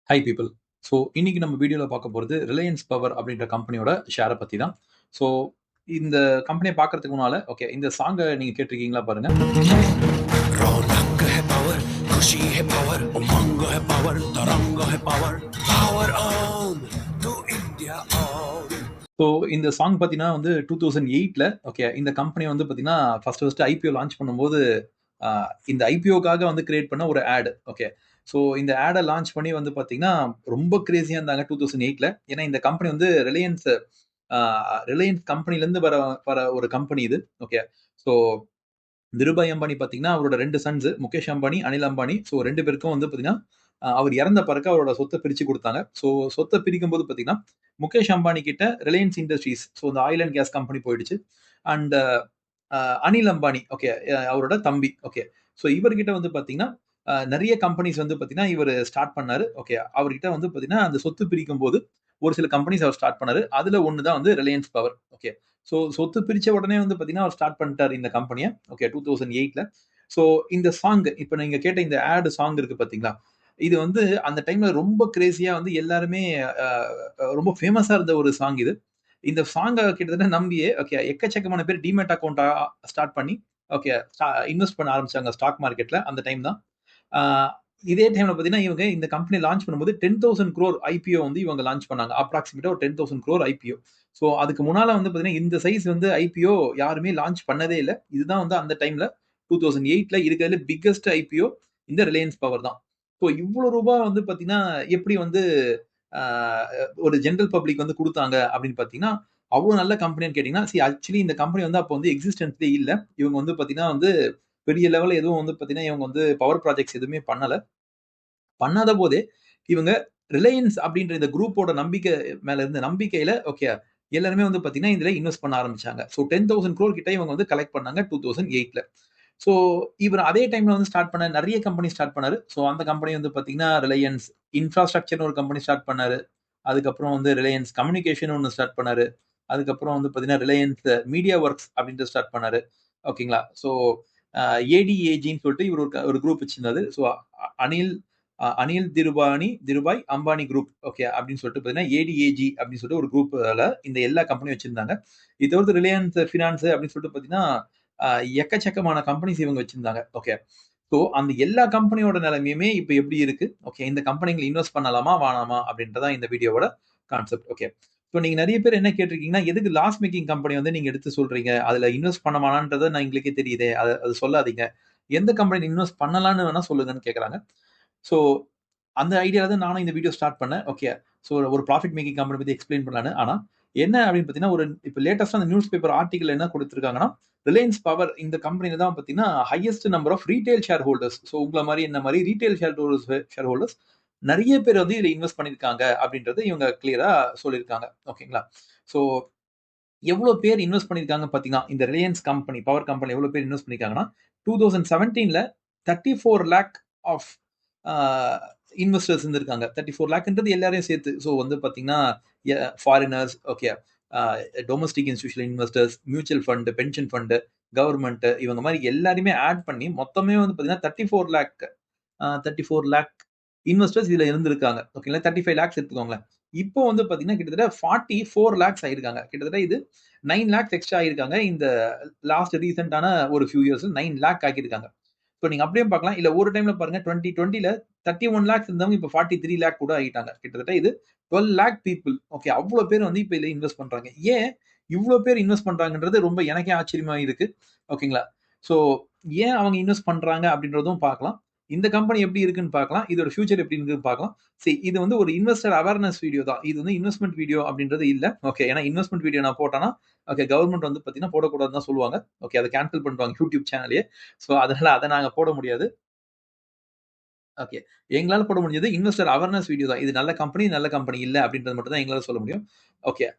High people. So இன்னைக்கு நம்ம வீடியோவில் பார்க்க போகிறது ரிலையன்ஸ் பவர் அப்படின்ற கம்பெனியோட ஷேரை பற்றி தான். ஸோ இந்த கம்பெனியை பார்க்கறதுக்கு முன்னால ஓகே இந்த சாங்கை நீங்கள் கேட்டிருக்கீங்களா பாருங்க. रौनक है पावर, खुशी है पावर, उमंग है पावर, तरंग है power, power on to India on. So இந்த சாங் பார்த்தீங்கன்னா வந்து 2008ல் ஓகே இந்த கம்பெனி வந்து பார்த்தீங்கன்னா ஃபர்ஸ்ட் ஐபிஓ லான்ச் பண்ணும்போது இந்த ஐபிஓக்காக வந்து கிரியேட் பண்ண ஒரு ஆட். ஓகே ஸோ இந்த ஆடை லான்ச் பண்ணி வந்து பார்த்தீங்கன்னா ரொம்ப கிரேசியாக இருந்தாங்க 2008ல். ஏன்னா இந்த கம்பெனி வந்து ரிலையன்ஸ் கம்பெனிலேருந்து வர வர ஒரு கம்பெனி இது. ஓகே ஸோ திருபாய் அம்பானி பார்த்தீங்கன்னா அவரோட 2 சன்ஸ் முகேஷ் அம்பானி, அனில் அம்பானி. ஸோ 2 பேருக்கும் வந்து பார்த்தீங்கன்னா அவர் இறந்த பிறகு அவரோட சொத்தை பிரிச்சு கொடுத்தாங்க. ஸோ சொத்தை பிரிக்கும்போது பார்த்தீங்கன்னா முகேஷ் அம்பானி கிட்ட ரிலையன்ஸ் இண்டஸ்ட்ரீஸ் ஸோ இந்த ஆயில் அண்ட் கேஸ் கம்பெனி போயிடுச்சு. அண்ட் அனில் அம்பானி ஓகே அவரோட தம்பி. ஓகே ஸோ இவர்கிட்ட வந்து பார்த்தீங்கன்னா நிறைய கம்பெனிஸ் வந்து பார்த்தீங்கன்னா இவர் ஸ்டார்ட் பண்ணாரு. ஓகே அவர்கிட்ட வந்து பார்த்தீங்கன்னா அந்த சொத்து பிரிக்கும் போது ஒரு சில கம்பெனிஸ் அவர் ஸ்டார்ட் பண்ணாரு. அதுல ஒன்று தான் வந்து ரிலையன்ஸ் பவர். ஓகே ஸோ சொத்து பிரிச்ச உடனே வந்து பார்த்தீங்கன்னா அவர் ஸ்டார்ட் பண்ணிட்டார் இந்த கம்பெனியை. ஓகே 2008ல். ஸோ இந்த சாங் இப்போ நீங்க கேட்ட இந்த ஆட் சாங் இருக்கு பார்த்தீங்களா, இது வந்து அந்த டைம்ல ரொம்ப கிரேசியா வந்து எல்லாருமே ரொம்ப ஃபேமஸா இருந்த ஒரு சாங் இது. இந்த சாங்க கிட்டத்தட்ட நம்பியே ஓகே எக்கச்சக்கமான பேர் டிமேட் அக்கவுண்ட் ஸ்டார்ட் பண்ணி ஓகே இன்வெஸ்ட் பண்ண ஆரம்பிச்சாங்க ஸ்டாக் மார்க்கெட்ல அந்த டைம் தான். இதே டைம்ல பார்த்தீங்கன்னா இவங்க இந்த கம்பெனி லான்ச் பண்ணும்போது 10,000 crore ஐபிஓ வந்து இவங்க லான்ச் பண்ணாங்க. அப்ராக்சிமேட்டா ஒரு 10,000 crore ஐபிஓ. ஸோ அதுக்கு முன்னால வந்து பார்த்தீங்கன்னா இந்த சைஸ் வந்து ஐபிஓ யாருமே லான்ச் பண்ணதே இல்ல. இதுதான் வந்து அந்த டைம்ல 2008ல இருக்கிறதுல பிக்கஸ்ட் ஐபிஓ இந்த ரிலையன்ஸ் பவர் தான். ஸோ இவ்வளோ ரூபாய் வந்து பார்த்தீங்கன்னா எப்படி வந்து ஆ ஒரு ஜெனரல் பப்ளிக் வந்து குடுத்தாங்க அப்படின்னு பார்த்தீங்கன்னா, அவ்வளோ நல்ல கம்பெனின்னு கேட்டீங்கன்னா, ஆக்சுவலி இந்த கம்பெனி வந்து அப்போ வந்து எக்ஸிஸ்டன்ஸ்லயே இல்ல. இவங்க வந்து பார்த்தீங்கன்னா வந்து பெரிய லெவல்ல எதுவும் வந்து பார்த்தீங்கன்னா, இவங்க வந்து பவர் ப்ராஜெக்ட்ஸ் எதுவுமே பண்ணல. பண்ணாத போதே இவங்க ரிலையன்ஸ் அப்படின்ற இந்த குரூப்போட நம்பிக்கை மேல இருந்த நம்பிக்கையில ஓகே எல்லாருமே வந்து பார்த்தீங்கன்னா, இதுல இன்வெஸ்ட் பண்ண ஆரம்பிச்சாங்க. ஸோ 10,000 crore கிட்ட இவங்க வந்து கலெக்ட் பண்ணாங்க 2008ல. ஸோ இவர் அதே டைம்ல வந்து ஸ்டார்ட் பண்ண நெறைய கம்பெனி ஸ்டார்ட் பண்ணாரு. ஸோ அந்த கம்பெனி வந்து பார்த்தீங்கன்னா, ரிலையன்ஸ் இன்ஃப்ராஸ்ட்ரக்சர்னு ஒரு கம்பெனி ஸ்டார்ட் பண்ணாரு. அதுக்கப்புறம் வந்து ரிலையன்ஸ் கம்யூனிகேஷன் ஒண்ணு ஸ்டார்ட் பண்ணாரு. அதுக்கப்புறம் வந்து பார்த்தீங்கன்னா, ரிலையன்ஸ் மீடியா ஒர்க்ஸ் அப்படின்ட்டு ஸ்டார்ட் பண்ணாரு. ஓகேங்களா? ஸோ ஏடிஏஜின்னு சொல்லிட்டு இவரு ஒரு குரூப் வச்சிருந்தாரு. So Anil Anil Dhirubhai Ambani group okay அப்படின்னு சொல்லிட்டு பார்த்தீங்கன்னா, ஏடிஏஜி அப்படின்னு சொல்லிட்டு ஒரு குரூப்ல இந்த எல்லா கம்பெனியும் வச்சிருந்தாங்க. இது தவிர்த்து ரிலையன்ஸ் ஃபினான்ஸ் அப்படின்னு சொல்லிட்டு பார்த்தீங்கன்னா, எக்கச்சக்கமான கம்பெனிஸ் இவங்க வச்சிருந்தாங்க. ஓகே. ஸோ அந்த எல்லா கம்பெனியோட நிலைமையுமே இப்ப எப்படி இருக்கு? ஓகே. இந்த கம்பெனில இன்வெஸ்ட் பண்ணலாமா? வேணாமா? அப்படின்றதான் இந்த வீடியோவோட கான்செப்ட். ஓகே. ஸோ நீங்க நெறைய பேர் என்ன கேட்டிருக்கீங்கன்னா, எதுக்கு லாஸ் மேக்கிங் கம்பெனி வந்து நீங்க எடுத்து சொல்றீங்க? அதுல இன்வெஸ்ட் பண்ண வேணான்றத நான் எங்களுக்கே தெரியுதே. அது சொல்லாதீங்க. எந்த கம்பெனில இன்வெஸ்ட் பண்ணலான்னு வேணா சொல்லுங்கன்னு கேட்கறாங்க. ஸோ அந்த ஐடியால தான் நானும் இந்த வீடியோ ஸ்டார்ட் பண்ணேன். ஓகே. ஸோ ஒரு ப்ராஃபிட் மேக்கிங் கம்பெனி பத்தி எக்ஸ்பிளைன் பண்ணலான்னு. ஆனா என்ன அப்படின்னு பார்த்தீங்கன்னா, இப்ப லேட்டஸ்ட்டா அந்த நியூஸ் பேப்பர் ஆர்டிகிள் என்ன குடுத்திருக்காங்கன்னா, ரிலையன்ஸ் பவர் இந்த கம்பெனில தான் பார்த்தீங்கன்னா, highest number of retail shareholders. So உங்கள மாரி என்ன மாரி ரீட்டெயில் ஷேர் ஹோல்டர்ஸ் நெறைய பேர் வந்து இதுல இன்வெஸ்ட் பண்ணியிருக்காங்க அப்படின்றத இவங்க கிளியரா சொல்லியிருக்காங்க. ஓகேங்களா? ஸோ எவ்வளோ பேர் இன்வெஸ்ட் பண்ணியிருக்காங்க பார்த்தீங்கன்னா, இந்த ரிலையன்ஸ் கம்பெனி, பவர் கம்பெனி எவ்வளோ பேர் இன்வெஸ்ட் பண்ணியிருக்காங்கன்னா, 2017ல 34 லேக் ஆஃப் ஆ இன்வெஸ்டர்ஸ் இருந்திருக்காங்க. 34 லேக்ன்றது எல்லாரையும் சேர்த்து. ஸோ வந்து பார்த்தீங்கன்னா, ஃபாரினர்ஸ் ஓகே. அ domestic institutional investors, mutual fund, pension fund, government இவங்க மாரி எல்லாரையுமே ஆட் பண்ணி மொத்தமே வந்து பார்த்தீங்கன்னா, 34 லேக் இன்வெஸ்டர்ஸ் இதுல இருந்திருக்காங்க. ஓகேங்களா? 35 லேக்ஸ் எடுத்துக்கோங்களேன். இப்போ வந்து பார்த்தீங்கன்னா, கிட்டத்தட்ட 44 லேக்ஸ் ஆயிருக்காங்க. கிட்டத்தட்ட இது 9 லேக்ஸ் எக்ஸ்ட்ரா ஆயிருக்காங்க. இந்த லாஸ்ட் ரீசென்ட்டான ஒரு ஃபியூ இயர்ஸ்ல 9 லேக் ஆக்கியிருக்காங்க. இப்போ நீங்க அப்படியும் பார்க்கலாம். இல்ல ஒரு டைம்ல பாருங்க 2020ல 31 லேக்ஸ் இருந்தவங்க இப்ப 43 லேக் கூட ஆயிட்டாங்க. கிட்டத்தட்ட இது 12 லேக் பீப்பிள். ஓகே. அவ்ளோ பேர் வந்து இப்ப இதுல இன்வெஸ்ட் பண்றாங்க. ஏன் இவ்ளோ பேர் இன்வெஸ்ட் பண்றாங்கன்றது ரொம்ப எனக்கே ஆச்சரியமா இருக்கு. ஓகேங்களா? ஸோ ஏன் அவங்க இன்வெஸ்ட் பண்றாங்க அப்படின்றதும் பார்க்கலாம். இந்த கம்பெனி எப்படி இருக்குன்னு பார்க்கலாம். இதோட ஃபியூச்சர் எப்படி இருக்குன்னு பார்க்கலாம். இது வந்து ஒரு இன்வெஸ்டர் அவேர்னஸ் வீடியோ தான். இது வந்து இன்வெஸ்ட்மென்ட் வீடியோ அப்படின்றது இல்ல. ஓகே. ஏன்னா இன்வெஸ்ட்மென்ட் வீடியோ நான் போட்டேன்னா, ஓகே கவர்ன்மெண்ட் வந்து பார்த்தீங்கன்னா போடக்கூடாதுன்னு தான் சொல்லுவாங்க. ஓகே. அத கேன்சல் பண்ணிடுவாங்க யூடியூப் சேனலயே. ஸோ அதனால அத நாங்க போட முடியாது. ஓகே. எங்களால போட முடிஞ்சது இன்வெஸ்டர் அவேர்னஸ் வீடியோ தான். இது நல்ல கம்பெனி இல்ல அப்படின்றது மட்டும் தான் எங்களால சொல்ல முடியும். ஓகே.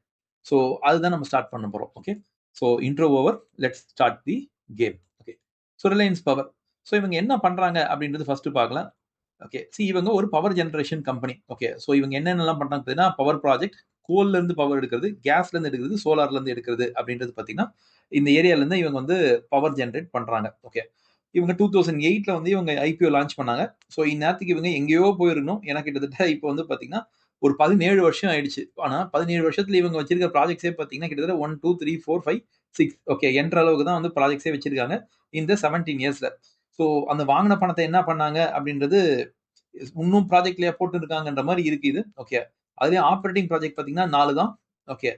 ஸோ அதுதான் நம்ம ஸ்டார்ட் பண்ண போறோம். Okay. So intro over. Let's start the game. Okay. So Reliance power. So இவங்க என்ன பண்றாங்க அப்படின்றது ஃபர்ஸ்ட் பார்க்கலாம். ஓகே. இவங்க ஒரு power generation company. Okay. So இவங்க என்னென்னலாம் பண்றாங்க பார்த்தீங்கன்னா, பவர் ப்ராஜெக்ட், கோல்ல இருந்து பவர் எடுக்கிறது, கேஸ்ல இருந்து எடுக்கிறது, சோலார்ல இருந்து எடுக்கிறது அப்படின்றது பார்த்தீங்கன்னா, இந்த ஏரியால இருந்து இவங்க வந்து பவர் ஜெனரேட் பண்றாங்க. ஓகே. இவங்க 2008ல வந்து இவங்க ஐபிஓ லான்ச் பண்ணாங்க. ஸோ இந்நேரத்துக்கு இவங்க எங்கேயோ போயிருக்கணும். ஏன்னா கிட்டத்தட்ட இப்போ வந்து பார்த்தீங்கன்னா, ஒரு 17 வருஷம் ஆயிடுச்சு. ஆனா 17 வருஷத்துல இவங்க வச்சிருக்க ப்ராஜெக்ட்ஸே பார்த்தீங்கன்னா, கிட்டத்தட்ட 1, 2, 3, 4, 5, 6 ஓகே என்ற அளவுக்கு தான் வந்து ப்ராஜெக்ட்ஸே வச்சிருக்காங்க. இந்த 17 இயர்ஸ்ல. ஸோ அந்த வாங்குன பணத்த என்ன பண்ணாங்க அப்படின்றது இன்னும் ப்ராஜெக்ட்லயா போட்டுருக்காங்கன்ற மாரி இருக்கு இது. ஓகே. அதுலயும் ஆப்பரேட்டிங் ப்ராஜெக்ட் பார்த்தீங்கன்னா 4 தான். ஓகே.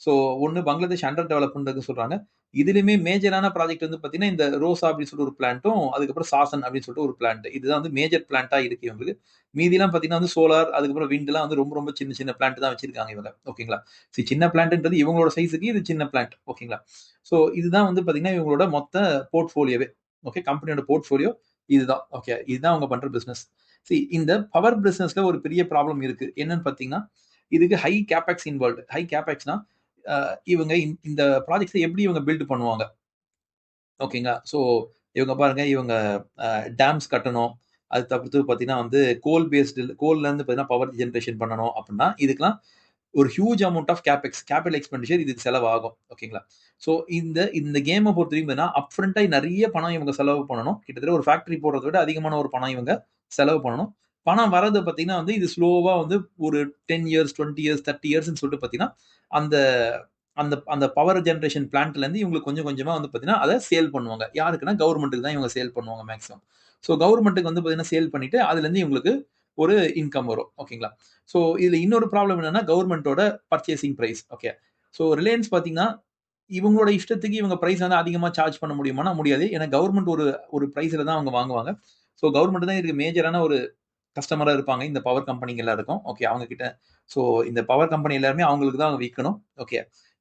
ஸோ 1 பங்களாதேஷ் அண்டர் டெவலப்மென்ட்க்கு சொல்றாங்க. இதுலயுமே மேஜரான ப்ராஜெக்ட் வந்து பார்த்தீங்கன்னா, இந்த ரோசா அப்படின்னு சொல்லிட்டு ஒரு பிளான்ட்டும், அதுக்கப்புறம் சாசன் அப்படின்னு சொல்லிட்டு ஒரு பிளான்ட். இதுதான் வந்து மேஜர் பிளான்ட்டா இருக்கு இவங்களுக்கு. மீதிலாம் பார்த்தீங்கன்னா வந்து சோலார், அதுக்கப்புறம் விண்ட்லாம் வந்து ரொம்ப ரொம்ப சின்ன சின்ன பிளான்ட் தான் வச்சிருக்காங்க இவங்க. ஓகேங்களா? சின்ன பிளான்ட்ன்றது இவங்களோட சைஸ்க்கு இது சின்ன பிளான்ட். ஓகேங்களா? ஸோ இதுதான் வந்து பார்த்தீங்கன்னா, இவங்களோட மொத்த போர்ட்ஃபோலியோவே. ஓகே. கம்பெனியோட போர்ட்ஃபோலியோ இதுதான். ஓகே. இதுதான் அவங்க பண்ற பிசினஸ். இந்த பவர் பிசினஸ்ல ஒரு பெரிய ப்ராப்ளம் இருக்கு. என்னன்னு பார்த்தீங்கன்னா, இதுக்கு ஹை கேபெக்ஸ் இன்வால்வ்ட். ஹை கேபெக்ஸ்னா, இவங்க இந்த ப்ராஜெக்ட்ஸ எப்படி இவங்க பில்ட் பண்ணுவாங்க? ஓகேங்களா? ஸோ இவங்க பாருங்க, இவங்க டேம்ஸ் கட்டணும். அது தவிர்த்து பார்த்தீங்கன்னா வந்து கோல்லேருந்து பார்த்தீங்கன்னா பவர் ஜெனரேஷன் பண்ணணும் அப்டின்னா, இதுக்கெல்லாம் ஒரு huge amount of capital expenditure இதுக்கு செலவாகும். ஓகேங்களா? ஸோ இந்த இந்த கேம பொறுத்தவரைக்கும் பார்த்தீங்கன்னா, அப்ஃப்ரண்டா நெறைய பணம் இவங்க செலவு பண்ணணும். கிட்டத்தட்ட ஒரு ஃபேக்டரி போடுறத விட அதிகமான ஒரு பணம் இவங்க செலவு பண்ணணும். பணம் வரது பார்த்தீங்கன்னா வந்து, இது ஸ்லோவா வந்து ஒரு 10 இயர்ஸ், 20 இயர்ஸ், 30 இயர்ஸ்ன்னு சொல்லிட்டு பார்த்தீங்கன்னா, அந்த அந்த அந்த பவர் ஜெனரேஷன் பிளான்ட்லேருந்து இவங்களுக்கு கொஞ்சம் கொஞ்சமா வந்து பார்த்தீங்கன்னா, அத சேல் பண்ணுவாங்க. யாருக்குன்னா கவர்மெண்ட்டுக்கு தான் இவங்க சேல் பண்ணுவாங்க மேக்ஸிமம். ஸோ கவர்மெண்ட்டுக்கு வந்து பார்த்தீங்கன்னா, சேல் பண்ணிட்டு அதுலேருந்து இவங்களுக்கு ஒரு இன்கம் வரும். ஓகேங்களா? ஸோ இதுல இன்னொரு ப்ராப்ளம் என்னன்னா, கவர்மெண்ட்டோட purchasing price. Okay. So Reliance பார்த்தீங்கன்னா, இவங்களோட இஷ்டத்துக்கு இவங்க பிரைஸ் வந்து அதிகமா சார்ஜ் பண்ண முடியுமான்னா முடியாது. ஏன்னா கவர்மெண்ட் ஒரு ஒரு பிரைஸ்ல தான் அவங்க வாங்குவாங்க. ஸோ கவர்மெண்ட் தான் இதுக்கு மேஜரான ஒரு கஸ்டமரா இருப்பாங்க. இந்த பவர் கம்பெனிங்க எல்லாருக்கும். ஓகே. அவங்க கிட்ட ஸோ இந்த பவர் கம்பெனி எல்லாருமே அவங்களுக்கு தான் அவங்க விக்கணும். ஓகே.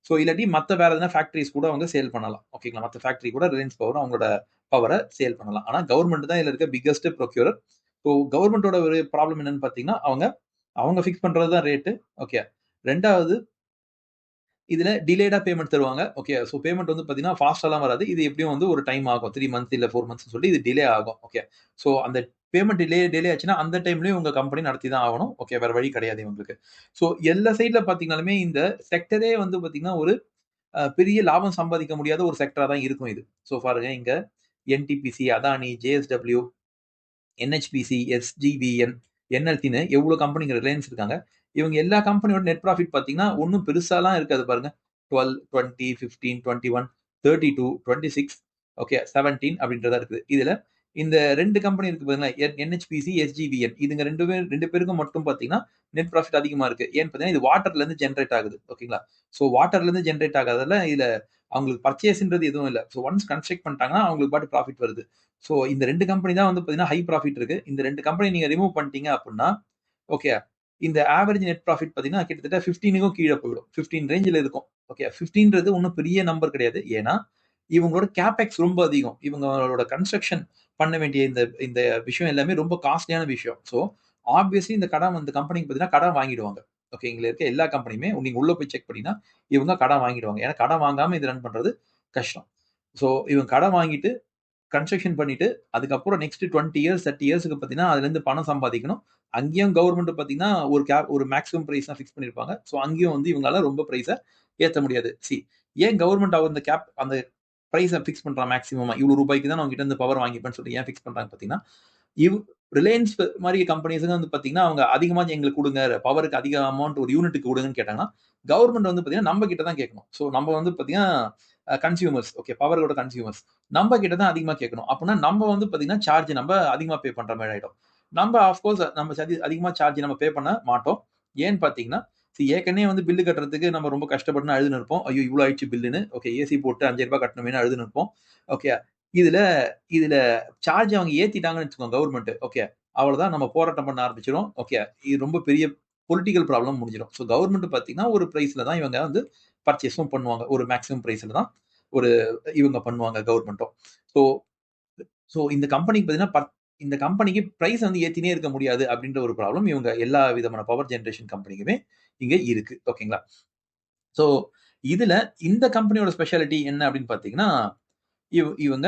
ஸோ இல்லாட்டி மத்த வேற எதனா ஃபேக்டரிஸ் கூட அவங்க சேல் பண்ணலாம். ஓகேங்களா? மத்த ஃபேக்டரி கூட ரிலையன்ஸ் பவர் அவங்களோட பவர சேல் பண்ணலாம். ஆனா கவர்மெண்ட் தான் இதுல இருக்க பிக்கஸ்ட் ப்ரொக்யூரர். ஸோ கவர்மெண்ட்டோட ஒரு ப்ராப்ளம் என்னன்னு பார்த்தீங்கன்னா, அவங்க அவங்க ஃபிக்ஸ் பண்றது தான் ரேட்டு. ஓகே. 2வது இதுல டிலேடா பேமெண்ட் தருவாங்க. ஓகே. ஸோ பேமெண்ட் வந்து பார்த்தீங்கன்னா, ஃபாஸ்ட்டாலாம் வராது. இது எப்படியும் வந்து ஒரு டைம் ஆகும். 3 மந்த்ஸ் இல்ல 4 மந்த்ஸ்ன்னு சொல்லிட்டு இது டிலே ஆகும். ஓகே. ஸோ அந்த பேமெண்ட் டிலே ஆச்சுன்னா, அந்த டைம்லயும் உங்க கம்பெனி நடத்தி தான் ஆகணும். ஓகே. வேற வழி கிடையாது இவங்களுக்கு. ஸோ எல்லா சைட்ல பார்த்தீங்கனாலுமே இந்த செக்டரே வந்து பார்த்தீங்கன்னா, ஒரு பெரிய லாபம் சம்பாதிக்க முடியாத ஒரு செக்டரா தான் இருக்கும் இது. ஸோ பாருங்க இங்க என்டிபிசி, அதானி, ஜேஎஸ்டபிள்யூ, என்ஹெச்பிசி, எஸ்ஜிவிஎன், என்எல்டின்னு எவ்வளோ கம்பெனிங்க ரிலையன்ஸ் இருக்காங்க. இவங்க எல்லா கம்பெனியோட நெட் ப்ராஃபிட் பார்த்தீங்கன்னா, ஒண்ணும் பெருசாலாம் இருக்காது பாருங்க. 12, 20, 15, 21, 32, 26 ஓகே 17 அப்படின்றதா இருக்குது. இதுல இந்த 2 கம்பெனி இருக்கு பாருங்களேன். என்ஹெச்பிசி, எஸ்ஜிவிஎன் இதுங்க 2 பேருக்கும் மட்டும் பார்த்தீங்கன்னா, நெட் ப்ராஃபிட் அதிகமா இருக்கு. ஏன்னு பார்த்தீங்கன்னா, இது வாட்டர்ல இருந்து ஜெனரேட் ஆகுது. ஓகேங்களா? ஸோ வாட்டர்ல இருந்து ஜெனரேட் ஆகாததால இதுல அவங்களுக்கு பர்ச்சேஸ்ன்றது எதுவும் இல்ல. ஸோ ஒன்ஸ் கன்ஸ்ட்ரக்ட் பண்ணிட்டாங்கன்னா, அவங்களுக்கு பாட்டு ப்ராஃபிட் வருது. ஸோ இந்த 2 கம்பெனி தான் வந்து பார்த்தீங்கன்னா, ஹை ப்ராஃபிட் இருக்கு. இந்த 2 கம்பெனி நீங்க ரிமூவ் பண்ணிட்டீங்க அப்டின்னா, ஓகே. இந்த ஆவரேஜ் நெட் ப்ராஃபிட் பார்த்தீங்கன்னா, கிட்டத்தட்ட 15க்கும் கீழ போயிடும். 15 ரேஞ்சுல இருக்கும். ஓகே. 15ன்றது ஒண்ணும் பெரிய நம்பர் கிடையாது. ஏன்னா, இவங்களோட கேபெக்ஸ் ரொம்ப அதிகம். இவங்களோட கன்ஸ்ட்ரக்ஷன் பண்ண வேண்டிய இந்த இந்த விஷயம் எல்லாமே ரொம்ப காஸ்ட்லியான விஷயம். ஸோ, ஆப்வியஸ்லி இந்த கடன் இந்த கம்பெனிக்கு பார்த்தீங்கன்னா, கடன் வாங்கிடுவாங்க. ஓகே. இங்க இருக்க எல்லா கம்பெனியுமே நீங்க உள்ள போய் செக் பண்ணீங்கன்னா, இவங்க கடன் வாங்கிடுவாங்க. ஏன்னா, கடன் வாங்காம இது ரன் பண்றது கஷ்டம். ஸோ, இவங்க கடன் வாங்கிட்டு கன்ஸ்ட்ரக்ஷன் பண்ணிட்டு, அதுக்கப்புறம் நெக்ஸ்ட் 20 இயர்ஸ், 30 இயர்ஸ்க்கு பார்த்தீங்கன்னா, அதுலேருந்து பணம் சம்பாதிக்கணும். அங்கேயும் கவர்மெண்ட் பார்த்தீங்கன்னா, ஒரு மேக்ஸிமம் பிரைஸ் தான் ஃபிக்ஸ் பண்ணியிருப்பாங்க. ஸோ அங்கேயும் வந்து இவங்களால ரொம்ப பிரைஸ ஏத்த முடியாது. ஏன் கவர்மெண்ட் அந்த அந்த பிரைஸ ஃபிக்ஸ் பண்றான் மேக்ஸிமமா? இவ்வளோ ரூபாய்க்கு தான் நான் உங்ககிட்ட இருந்து பவர் வாங்கிப்பேன்னு சொல்லிட்டு ஏன் ஃபிக்ஸ் பண்றாங்க பார்த்தீங்கன்னா, இவ் ரிலையன்ஸ் மாரி கம்பெனிஸ்ங்க வந்து பார்த்தீங்கன்னா, அவங்க அதிகமா எங்களுக்கு குடுங்க. பவருக்கு அதிக அமௌண்ட் ஒரு யூனிட்டுக்கு குடுங்கன்னு கேட்டாங்கன்னா, கவர்மெண்ட் வந்து பார்த்தீங்கன்னா, நம்ம கிட்ட தான் கேட்கணும். ஸோ நம்ம வந்து பார்த்தீங்கன்னா, கன்சியூமர்ஸ் ஓகே பவரோட கன்சியூமர்ஸ். நம்ம கிட்ட தான் அதிகமா கேட்கணும். அப்பன்னா நம்ம வந்து பார்த்தீங்கன்னா, சார்ஜ் நம்ம அதிகமா பே பண்ற மாரி ஆயிடும். நம்ம ஆஃப் கோர்ஸ் நம்ம அதிகமா சார்ஜ் நம்ம பே பண்ண மாட்டோம். ஏன்னு பார்த்தீங்கன்னா, ஏற்கனவே வந்து பில் கட்டுறதுக்கு நம்ம ரொம்ப கஷ்டப்பட்டுன்னு அழுதுன்னு இருப்போம். ஐயோ! இவ்ளோ ஆயிடுச்சு பில்லுன்னு. ஓகே ஏசி போட்டு ரூ. 5,000 கட்டணுமேன்னு அழுதுன்னு இருப்போம். ஓகே. இதுல இதுல சார்ஜ் அவங்க ஏத்திட்டாங்கன்னு வச்சுக்கோங்க கவர்மெண்ட். ஓகே. அவ்வளவுதான் நம்ம போராட்டம் பண்ண ஆரம்பிச்சுருவோம். ஓகே. இது ரொம்ப பெரிய பொலிட்டிக்கல் ப்ராப்ளம் முடிஞ்சிரும். ஸோ கவர்மெண்ட் பார்த்தீங்கன்னா, ஒரு பிரைஸ்ல தான் இவங்க வந்து பர்ச்சேஸும் பண்ணுவாங்க. ஒரு மேக்ஸிமம் பிரைஸ்ல தான் ஒரு இவங்க பண்ணுவாங்க கவர்மெண்ட்டும். ஸோ ஸோ இந்த கம்பெனிக்கு பார்த்தீங்கன்னா, இந்த கம்பெனிக்கு பிரைஸ் வந்து ஏத்தினே இருக்க முடியாது அப்படின்ற ஒரு ப்ராப்ளம் இவங்க எல்லா விதமான பவர் ஜெனரேஷன் கம்பெனிக்குமே இங்க இருக்கு. ஓகேங்களா? ஸோ இதுல இந்த கம்பெனியோட ஸ்பெஷாலிட்டி என்ன அப்படின்னு பார்த்தீங்கன்னா, இவங்க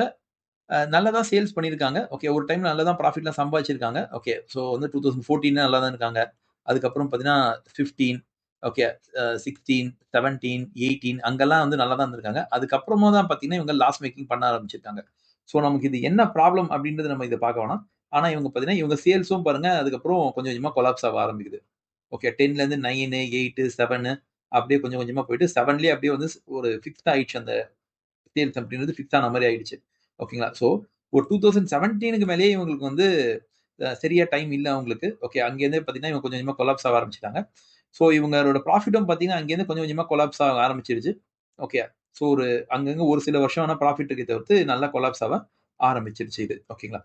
நல்லா தான் சேல்ஸ் பண்ணியிருக்காங்க. ஓகே. ஒரு டைம்ல நல்லா தான் ப்ராஃபிட்லாம் சம்பாதிச்சிருக்காங்க. ஓகே. ஸோ வந்து 2014 நல்லா தான் இருக்காங்க. அதுக்கப்புறம் பார்த்தீங்கன்னா 15 ஓகே. 16, 17, 18 அங்கெல்லாம் வந்து நல்லா தான் இருந்திருக்காங்க. அதுக்கப்புறமா தான் பார்த்தீங்கன்னா, இவங்க லாஸ் மேக்கிங் பண்ண ஆரம்பிச்சிருக்காங்க. ஸோ நமக்கு இது என்ன ப்ராப்ளம் அப்படின்றது நம்ம இதை பார்க்க வேணாம். ஆனா இவங்க பார்த்தீங்கன்னா, இவங்க சேல்ஸும் பாருங்க அதுக்கப்புறம் கொஞ்சம் கொஞ்சமா கொலாப்ஸ் ஆக ஆரம்பிக்குது. ஓகே 10லேருந்து 9, 8, 7 அப்படியே கொஞ்சம் கொஞ்சமா போயிட்டு 7லயே அப்படியே வந்து ஒரு ஃபிக்ஸ்ட் ஆயிடுச்சு அந்த சேல்ஸ் அப்படின்றது ஃபிக்ஸ் ஆன மாரி ஆயிடுச்சு. ஓகேங்களா? ஸோ ஒரு 2017க்கு மேலேயே இவங்களுக்கு வந்து சரியா டைம் இல்ல அவங்களுக்கு. ஓகே அங்கேருந்தே பார்த்தீங்கன்னா, இவங்க கொஞ்சம் கொஞ்சமா கொலாப்ஸ் ஆக ஆரம்பிச்சுட்டாங்க. ஸோ இவங்களோட ப்ராஃபிட்டும் பார்த்தீங்கன்னா, அங்கேருந்து கொஞ்சம் கொஞ்சமா கொலாப்ஸ் ஆக ஆரம்பிச்சிருச்சு. ஓகே. ஸோ ஒரு அங்கங்க ஒரு சில வருஷம் ஆனா ப்ராஃபிட் இருக்கே தவிர்த்து நல்லா கொலாப்ஸ் ஆக ஆரம்பிச்சிருச்சு இது. ஓகேங்களா?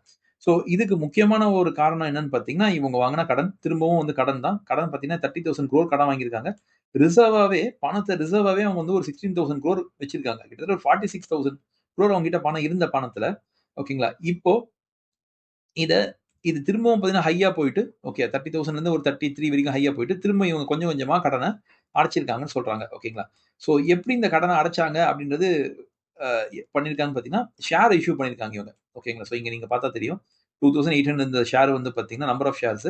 ஸோ இதுக்கு முக்கியமான ஒரு காரணம் என்னன்னு பார்த்தீங்கன்னா, இவங்க வாங்குன கடன் திரும்பவும் வந்து கடன் தான். கடன் பார்த்தீங்கன்னா 30,000 crore கடன் வாங்கியிருக்காங்க. ரிசர்வாவே அவங்க வந்து ஒரு 16,000 crore வச்சிருக்காங்க. கிட்டத்தட்ட ஒரு 46,000 crore அவங்க கிட்ட பணம் இருந்த பணத்துல, ஓகேங்களா? இப்போ இத இது திரும்பவும் பார்த்தீங்கன்னா, ஹையா போயிட்டு, ஓகே 30,000லேருந்து ஒரு 33 வரைக்கும் ஹையா போயிட்டு, திரும்ப இவங்க கொஞ்சம் கொஞ்சமா கடன அடைச்சிருக்காங்கன்னு சொல்றாங்க. ஓகேங்களா? ஸோ எப்படி இந்த கடன அடைச்சாங்க அப்படின்றது பண்ணியிருக்காங்கன்னு பார்த்தீங்கன்னா, ஷேர் இஷ்யூ பண்ணியிருக்காங்க இவங்க. ஓகேங்களா? ஸோ இங்க நீங்க பார்த்தா தெரியும். 2800 இந்த ஷேர் வந்து பார்த்தீங்கன்னா, நம்பர் ஆஃப் ஷேர்ஸ்.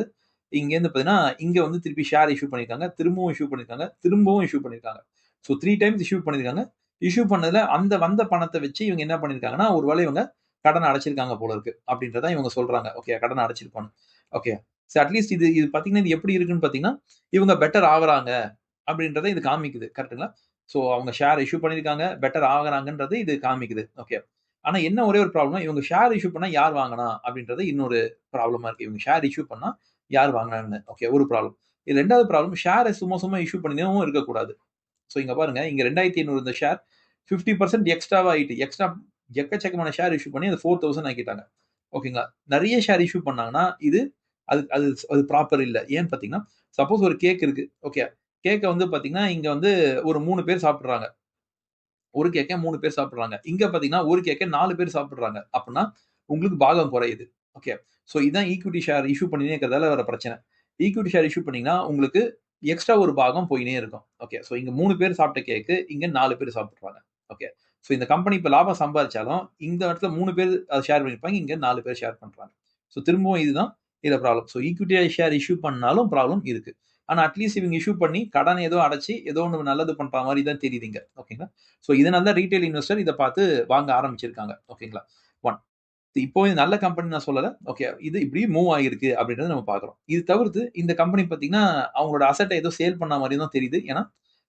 இங்கேருந்து பார்த்தீங்கன்னா, இங்க வந்து திருப்பி ஷேர் இஷ்யூ பண்ணியிருக்காங்க. திரும்பவும் இஷ்யூ பண்ணியிருக்காங்க. திரும்பவும் இஷ்யூ பண்ணியிருக்காங்க. ஸோ 3 டைம்ஸ் இஷ்யூ பண்ணியிருக்காங்க. இஷ்யூ பண்ணதுல அந்த வந்த பணத்த வச்சு இவங்க என்ன பண்ணியிருக்காங்கன்னா, ஒரு வேளை இவங்க கடன அடைச்சிருக்காங்க போல இருக்கு. அப்படின்றத இவங்க சொல்றாங்க. ஓகே கடன அடைச்சிருக்கோம்னு. ஓகே. சோ அட்லீஸ்ட் இது இது பார்த்தீங்கன்னா, இது எப்படி இருக்குன்னு பார்த்தீங்கன்னா, இவங்க பெட்டர் ஆகுறாங்க அப்படின்றத இது காமிக்குது. கரெக்ட்டுங்களா? சோ அவங்க ஷேர் இஷ்யூ பண்ணியிருக்காங்க. பெட்டர் ஆகுறாங்கன்றது இது காமிக்குது. ஓகே. ஆனா என்ன ஒரே ஒரு ப்ராப்ளம்னா, இவங்க ஷேர் இஷ்யூ பண்ணா யார் வாங்குனா? அப்படின்றது இன்னொரு ப்ராப்ளமா இருக்கு. இவங்க ஷேர் இஷ்யூ பண்ணா யார் வாங்குனாங்கன்னு. ஓகே ஒரு ப்ராப்ளம். இது 2வது ப்ராப்ளம் ஷேர சும்மா சும்மா இஷ்யூ பண்ணினேவும் இருக்கக்கூடாது. சோ இங்க பாருங்க, இங்க 2500 இருந்த ஷேர் 50% எக்ஸ்ட்ராவா ஆயிட்டு. எக்ஸ்ட்ரா எக்கச்சக்கமான ஷேர் இஷ்யூ பண்ணி அது 4000 ஆக்கிட்டாங்க. ஓகேங்களா? நெறைய ஷேர் இஷ்யூ பண்ணாங்கன்னா, இது அது அது அது ப்ராப்பர் இல்ல. ஏன்னு பார்த்தீங்கன்னா, சப்போஸ் ஒரு கேக் இருக்கு. ஓகே. கேக்க வந்து பார்த்தீங்கன்னா, இங்க வந்து ஒரு 3 பேர் சாப்பிடுறாங்க. ஒரு கேக்க 3 பேர் சாப்பிடுறாங்க. இங்க பார்த்தீங்கன்னா, ஒரு கேக்க 4 பேர் சாப்பிடுறாங்க. அப்பன்னா, உங்களுக்கு பாகம் குறையுது. ஓகே. சோ இதான் ஈக்விட்டி ஷேர் இஷ்யூ பண்ணினே இருக்கிறதால வர பிரச்சனை. ஈக்விட்டி ஷேர் இஷ்யூ பண்ணீங்கன்னா, உங்களுக்கு எக்ஸ்ட்ரா ஒரு பாகம் போயினே இருக்கும். ஓகே. சோ இங்க 3 பேர் சாப்பிட்ட கேக்கு, இங்க 4 பேர் சாப்பிடுறாங்க. ஓகே. சோ இந்த கம்பெனி இப்ப லாபம் சம்பாதிச்சாலும், இந்த இடத்துல 3 பேர் அத ஷேர் பண்ணியிருப்பாங்க. இங்க 4 பேர் ஷேர் பண்றாங்க. சோ திரும்பவும் இதுதான் இதுல problem. So equity share issue பண்ணாலும் ப்ராப்ளம் இருக்கு. ஆனா அட்லீஸ்ட் இவங்க இஷ்யூ பண்ணி கடன் ஏதோ அடைச்சு, ஏதோ ஒண்ணு நல்லது பண்ற மாரி தான் தெரியுது இங்க. ஓகேங்களா? சோ இதனால தான் ரீட்டெயில் இன்வெஸ்டர் இத பார்த்து வாங்க ஆரம்பிச்சிருக்காங்க. ஓகேங்களா? 1 இப்போ இது நல்ல கம்பெனி நான் சொல்லல. ஓகே. இது இப்படி மூவ் ஆகிருக்கு அப்படின்றத நம்ம பார்க்கிறோம். இது தவிர்த்து இந்த கம்பெனி பார்த்தீங்கன்னா, அவங்களோட அசெட்ட ஏதோ சேல் பண்ண மாரி தான் தெரியுது. ஏன்னா,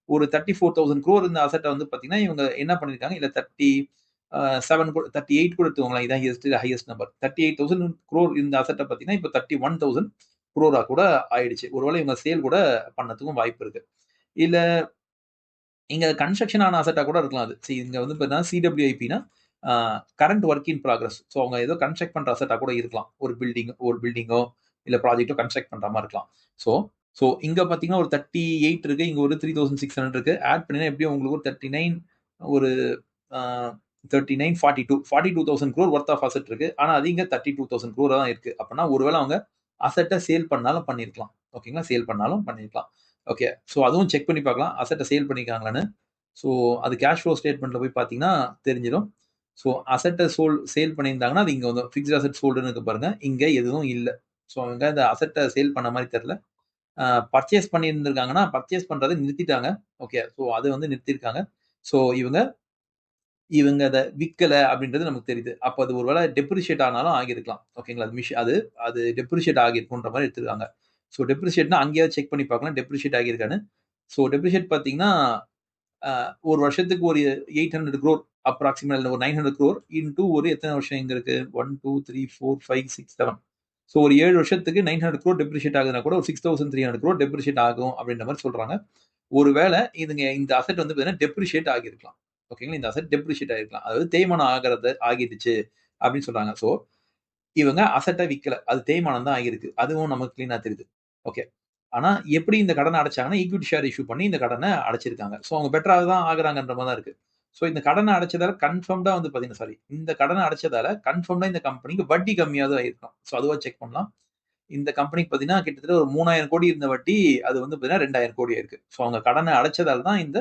ஒரு 34,000 crore இருந்த அசெட்ட வந்து பார்த்தீங்கன்னா, இவங்க என்ன பண்ணியிருக்காங்க, இல்ல 7 கூட 38 கூட எடுத்துக்கோங்களேன். இதான் ஹையஸ்ட் நம்பர். 38,000 crore இருந்த அசெட்ட பார்த்தீங்கன்னா, இப்ப 31,000 crore கூட ஆயிடுச்சு. ஒருவேளை இவங்க சேல் கூட பண்ணதுக்கும் வாய்ப்பு இருக்கு. இல்ல இங்க கன்ஸ்ட்ரக்ஷன் ஆன அசெட்டா கூட இருக்கலாம் அது. இங்க வந்து பார்த்தீங்கன்னா சிடபிள்யூஐபின்னா current work in progress. So அவங்க ஏதோ கன்ஸ்ட்ரக்ட் பண்ற அசெட்டா கூட இருக்கலாம். ஒரு பில்டிங்கோ இல்ல ப்ராஜெக்ட்டோ கன்ஸ்ட்ரக்ட் பண்ற மாரி இருக்கலாம். ஸோ ஸோ இங்க பார்த்தீங்கன்னா ஒரு 38 இருக்கு. இங்க ஒரு 3600 இருக்கு. ஆட் பண்ணினா எப்படியும் உங்களுக்கு ஒரு 39 ஒரு அ 39, 42 42,000 crore வொர்த் ஆஃப் அசெட் இருக்கு. ஆனா அது இங்க 32,000 crore தான் இருக்கு. அப்பன்னா ஒருவேள அவங்க அசெட்ட சேல் பண்ணாலும் பண்ணியிருக்கலாம். ஓகேங்களா? சேல் பண்ணாலும் பண்ணியிருக்கலாம். ஓகே. ஸோ அதுவும் செக் பண்ணி பார்க்கலாம். அசெட்ட சேல் பண்ணியிருக்காங்களான்னு. ஸோ அது கேஷ் ஃப்ளோ ஸ்டேட்மெண்ட்ல போய் பார்த்தீங்கன்னா தெரிஞ்சிரும். ஸோ அசெட்ட சேல் பண்ணியிருந்தாங்கன்னா, அது இங்க வந்து பிக்ஸ்ட் அசெட் சோல்டுன்னு இருக்கு பாருங்க. இங்க எதுவும் இல்ல. ஸோ அவங்க அந்த அசெட்ட சேல் பண்ண மாரி தெரியல. பர்ச்சேஸ் பண்ணியிருந்திருக்காங்கன்னா, பர்ச்சேஸ் பண்றத நிறுத்திட்டாங்க. ஓகே. ஸோ அது வந்து நிறுத்தியிருக்காங்க. ஸோ இவங்க இவங்க அத விக்கல அப்படின்றது நமக்கு தெரியுது. அப்ப அது ஒரு வேள டெப்ரிஷியேட் ஆனாலும் ஆகியிருக்கலாம். ஓகேங்களா? அது அது டெப்ரிஷியேட் ஆகியிருக்குன்ற மாரி எடுத்துருக்காங்க. ஸோ டெப்ரிஷியேட்னா அங்கேயாவது செக் பண்ணி பார்க்கலாம். டெப்ரிஷியேட் ஆகியிருக்கான்னு. ஸோ டெப்ரிஷியேட் பார்த்தீங்கன்னா, அ ஒரு வருஷத்துக்கு ஒரு 800 crore அப்ராக்ஸிமேட் ஒரு 900 crore இன்டூ ஒரு எத்தன வருஷம் இங்க இருக்கு? 1, 2, 3, 4, 5, 6, 7 ஸோ ஒரு 7 வருஷத்துக்கு 900 crore டெப்ரிஷியேட் ஆகுதுன்னா கூட ஒரு 6,300 crore டெப்ரிஷியேட் ஆகும் அப்படின்ற மாரி சொல்றாங்க. ஒருவேள இதுங்க இந்த அசெட் வந்து பார்த்தீங்கன்னா டெப்ரிஷியேட் ஆகியிருக்கலாம். ஓகேங்களா? இந்த அசெட் டெப்ரிஷியேட் ஆகியிருக்கலாம். அதாவது தேய்மானம் ஆகிடுச்சு அப்படின்னு சொல்றாங்க. ஸோ இவங்க அசெட்ட விக்கல. அது தேய்மானம் தான் ஆகியிருக்கு. அதுவும் நமக்கு கிளீனா தெரியுது. ஓகே. ஆனா எப்படி இந்த கடன அடைச்சாங்கன்னா, ஈக்விட்டி ஷேர் இஷ்யூ பண்ணி இந்த கடன அடைச்சிருக்காங்க. ஸோ அவங்க பெட்டரா தான் ஆகுறாங்கன்ற மாரி தான் இருக்கு. ஸோ இந்த கடன அடைச்சதால கன்ஃபர்ம்டா வந்து பார்த்தீங்கன்னா இந்த கடன அடைச்சதால கன்ஃபர்ம்டா இந்த கம்பெனிக்கு வட்டி கம்மியா தான் ஆயிருக்கும். ஸோ அதுவா செக் பண்ணலாம். இந்த கம்பெனிக்கு பார்த்தீங்கன்னா, கிட்டத்தட்ட ஒரு 3000 கோடி இருந்த வட்டி, அது வந்து பார்த்தீங்கன்னா 2000 கோடி ஆயிருக்கு. ஸோ அவங்க கடன அடைச்சதால தான் இந்த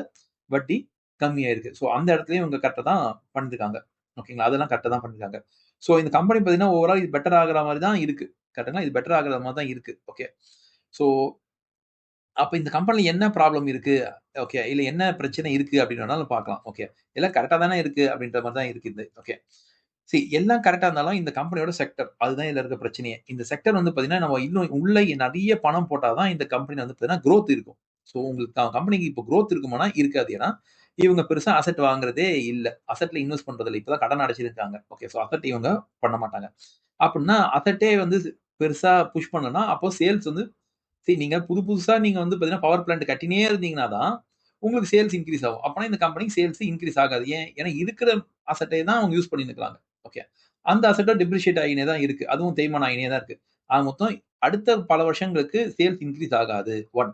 வட்டி கம்மியாயிருக்கு. ஸோ அந்த இடத்துலயும் இவங்க கரெக்ட்டா தான் பண்ணிருக்காங்க. ஓகேங்களா? அதெல்லாம் கரெக்ட்டா தான் பண்ணிருக்காங்க. ஸோ இந்த கம்பெனி பார்த்தீங்கன்னா, ஓவரால் இது பெட்டர் ஆகுற மாரி தான் இருக்கு. கரெக்ட்டுங்களா? இது பெட்டர் ஆகுற மாரி தான் இருக்கு. ஓகே. ஸோ அப்ப இந்த கம்பெனில என்ன ப்ராப்ளம் இருக்கு? ஓகே. இல்ல என்ன பிரச்சனை இருக்கு அப்படின்னு வேணாலும் பார்க்கலாம். ஓகே. எல்லாம் கரெக்ட்டா தானே இருக்கு அப்படின்ற மாரி தான் இருக்கு இது. ஓகே. எல்லாம் கரெக்டா இருந்தாலும் இந்த கம்பெனியோட செக்டர் அதுதான் இதுல இருக்க பிரச்சனையே. இந்த செக்டர் வந்து பாத்தீங்கன்னா நம்ம இன்னும் உள்ள நிறைய பணம் போட்டாதான் இந்த கம்பெனி வந்து பாத்தீங்கன்னா growth இருக்கும். ஸோ உங்களுக்கு கம்பெனிக்கு இப்போ growth இருக்குமானா இருக்காது. ஏன்னா இவங்க பெருசா அசெட் வாங்குறதே இல்ல. அசெட்ல இன்வெஸ்ட் பண்றது இல்ல. இப்பதான் கடன் அடைச்சிருக்காங்க. ஓகே. ஸோ அசெட் இவங்க பண்ண மாட்டாங்க. அப்படின்னா அசெட்டே வந்து பெருசா புஷ் பண்ணலன்னா அப்போ சேல்ஸ் வந்து நீங்க புதுசா நீங்க வந்து பாத்தீங்கன்னா பவர் பிளான்ட் கட்டினே இருந்தீங்கன்னா தான் உங்களுக்கு சேல்ஸ் இன்கிரீஸ் ஆகும். அப்பனா இந்த கம்பெனிக்கு சேல்ஸ் இன்கிரீஸ் ஆகாது. ஏன்? ஏன்னா இருக்கிற அசெட்டை தான் அவங்க யூஸ் பண்ணிட்டு இருக்காங்க. ஓகே. அந்த அசெட்டும் டிப்ரிஷியேட் ஆகினே தான் இருக்கு. அதுவும் தேய்மானம் ஆகினே தான் இருக்கு. ஆக மொத்தம் அடுத்த பல வருஷங்களுக்கு சேல்ஸ் இன்கிரீஸ் ஆகாது. 1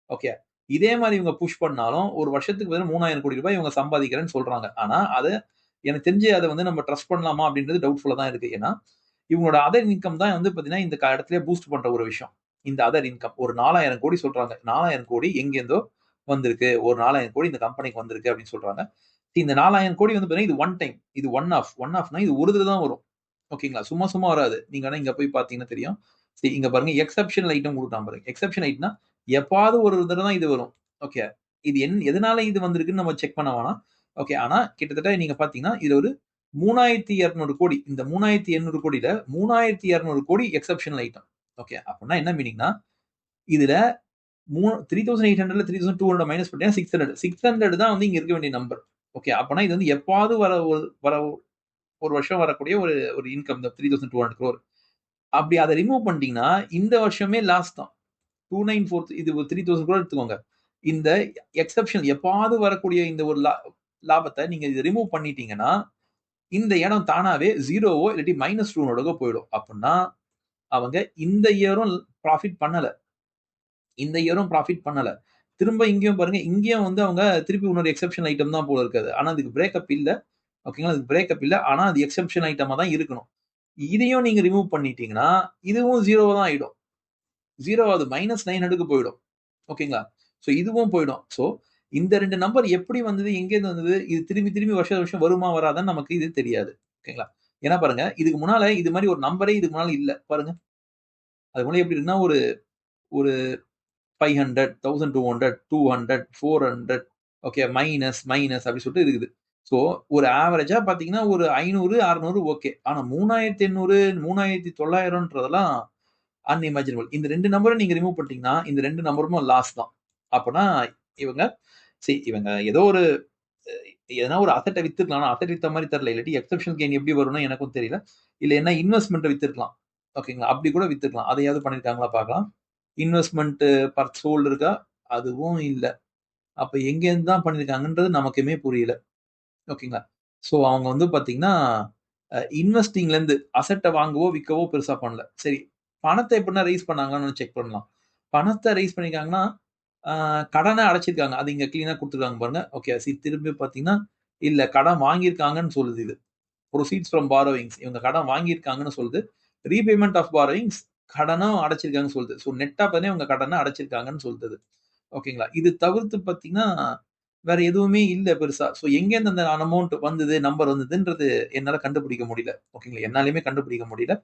ஓகே. இதே மாரி இவங்க புஷ் பண்ணாலும் ஒரு வருஷத்துக்கு பதிலா ரூ. 3000 கோடி இவங்க சம்பாதிக்கிறேன்னு சொல்றாங்க. ஆனா அத எனக்கு தெரிஞ்சு அத வந்து நம்ம ட்ரஸ்ட் பண்ணலாமா அப்படின்றது டவுட்ஃபுல்லா தான் இருக்கு. ஏன்னா இவங்களோட அதர் இன்கம் தான் வந்து பாத்தீங்கன்னா இந்த இடத்திலேயே பூஸ்ட் பண்ற ஒரு விஷயம். இந்த அதர் இன்கம் ஒரு 4000 கோடி சொல்றாங்க. 4000 கோடி எங்கேருந்தோ வந்திருக்கு. ஒரு 4000 கோடி இந்த கம்பெனிக்கு வந்திருக்கு அப்படின்னு சொல்றாங்க. இந்த 4000 கோடி வந்து பாத்தீங்கன்னா இது ஒன் டைம். இது ஒன் ஆஃப்னா இது ஒரு தடவ தான் வரும். ஓகேங்களா? சும்மா சும்மா வராது. நீங்க வேணா இங்க போய் பார்த்தீங்கன்னா தெரியும். இங்க பாருங்க எக்செப்ஷனல் ஐட்டம் குடுக்குறான் பாருங்க. எக்செப்ஷனல் ஐட்டம்னா எப்பாவது ஒரு தடவ தான் இது வரும். ஓகே. இது எதனால இது வந்திருக்குன்னு நம்ம செக் பண்ண வேணாம். ஓகே. ஆனா கிட்டத்தட்ட நீங்க பார்த்தீங்கன்னா, இதுல ஒரு 3200 கோடி. இந்த 3800 கோடியில 3200 கோடி எக்செப்ஷனல் ஐட்டம். ஓகே. அப்பன்னா என்ன மீனிங்னா, இதுல 3800ல 3200 மைனஸ் பண்ணிட்டீங்கன்னா 600. 600 தான் வந்து இங்க இருக்க வேண்டிய நம்பர். ஓகே. அப்பன்னா இது வந்து எப்பாவது வர ஒரு வருஷம் வரக்கூடிய ஒரு ஒரு இன்கம் தான் 3200 crore. அப்படி அத ரிமூவ் பண்ணிட்டீங்கன்னா, இந்த வருஷமே லாஸ் தான். 2943 இது ஒரு 3000 crore எடுத்துக்கோங்க. இந்த எக்செப்ஷன் எப்பாவது வரக்கூடிய இந்த ஒரு லாபத்த நீங்க இத ரிமூவ் பண்ணிட்டீங்கன்னா, இந்த இடம் தானாவே 0வோ இல்லாட்டி -200 போயிடும். அப்பன்னா அவங்க இந்த இயரும் ப்ராஃபிட் பண்ணல. இந்த இயரும் ப்ராஃபிட் பண்ணல. திரும்ப இங்கேயும் பாருங்க, இங்கேயும் வந்து அவங்க திருப்பி இன்னொரு எக்செப்ஷனல் ஐட்டம் தான் போல இருக்கு அது. ஆனா அதுக்கு பிரேக்கப் இல்ல. ஓகேங்களா? அதுக்கு பிரேக்கப் இல்ல. ஆனா அது எக்செப்ஷன் ஐட்டமா தான் இருக்கணும். இதையும் நீங்க ரிமூவ் பண்ணிட்டீங்கன்னா, இதுவும் 0 தான் ஆயிடும். 0 ஆவது -900க்கு போயிடும். ஓகேங்களா? சோ இதுவும் போயிடும். சோ இந்த 2 நம்பர் எப்படி வந்தது? எங்கேருந்து வந்தது? இது திரும்பி திரும்பி வருஷம் வருஷம் வருமா? வராதான்னு நமக்கு இது தெரியாது. ஓகேங்களா? ஏன்னா பாருங்க, இதுக்கு முன்னால இது மாரி ஒரு நம்பரே இதுக்கு முன்னால இல்ல. பாருங்க. அதுக்கு முன்னால எப்படி இருக்குன்னா, ஒரு ஒரு 500, 1200, 200, 400 ஓகே. மைனஸ், மைனஸ் அப்படி சொல்லிட்டு இருக்குது. சோ ஒரு ஆவரேஜா பார்த்தீங்கன்னா, ஒரு 500, 600 ஓகே. ஆனா 3800, 3900ன்றதெல்லாம் அன்இமேஜினபிள். இந்த 2 நம்பரும் நீங்க ரிமூவ் பண்ணிட்டீங்கன்னா, இந்த 2 நம்பருமே லாஸ் தான். அப்பன்னா இவங்க இவங்க ஏதோ ஒரு எதனா ஒரு அசெட்ட வித்துருக்கலாம். ஆனா அசெட் வித்த மாரி தெரியல. இல்லாட்டி எக்செப்ஷனல் கெயின் எப்படி வரும்னு எனக்கும் தெரியல. இல்ல என்ன இன்வெஸ்ட்மென்ட்ட வித்துருக்கலாம். ஓகேங்களா? அப்படி கூட வித்துருக்கலாம். அதையாவது பண்ணியிருக்காங்களா பார்க்கலாம். இன்வெஸ்ட்மென்ட் பர் சோல்டு இருக்கா? அதுவும் இல்ல. அப்ப எங்கேருந்து தான் பண்ணியிருக்காங்கன்றது நமக்குமே புரியல. ஓகேங்களா? சோ அவங்க வந்து பார்த்தீங்கன்னா, இன்வெஸ்டிங்லேருந்து அசெட்ட வாங்கவோ, விக்கவோ பெருசா பண்ணல. சரி, பணத்த எப்படின்னா ரெய்ஸ் பண்ணாங்களான்னு செக் பண்ணலாம். பணத்த ரெய்ஸ் பண்ணியிருக்காங்கன்னா, ஆ கடன அடைச்சிருக்காங்க. அது இங்க கிளீனா குடுத்துருக்காங்க பாருங்க. ஓகே. திரும்பி பார்த்தீங்கன்னா, இல்ல கடன் வாங்கியிருக்காங்கன்னு சொல்லுது இது. புரோசீட்ஸ் ஃப்ரம் பாரோவிங்ஸ். இவங்க கடன் வாங்கியிருக்காங்கன்னு சொல்லுது. ரீபேமெண்ட் ஆஃப் பாரோவிங்ஸ் கடனும் அடைச்சிருக்காங்கன்னு சொல்லுது. சோ நெட்டா பார்த்தீங்கன்னா இவங்க கடன அடைச்சிருக்காங்கன்னு சொல்லுது. ஓகேங்களா? இது தவிர்த்து பார்த்தீங்கன்னா, வேற எதுவுமே இல்ல பெருசா. சோ எங்கேருந்து அந்த அமௌண்ட் வந்தது, நம்பர் வந்ததுன்றது என்னால கண்டுபிடிக்க முடியல. ஓகேங்களா? என்னாலயுமே கண்டுபிடிக்க முடியல.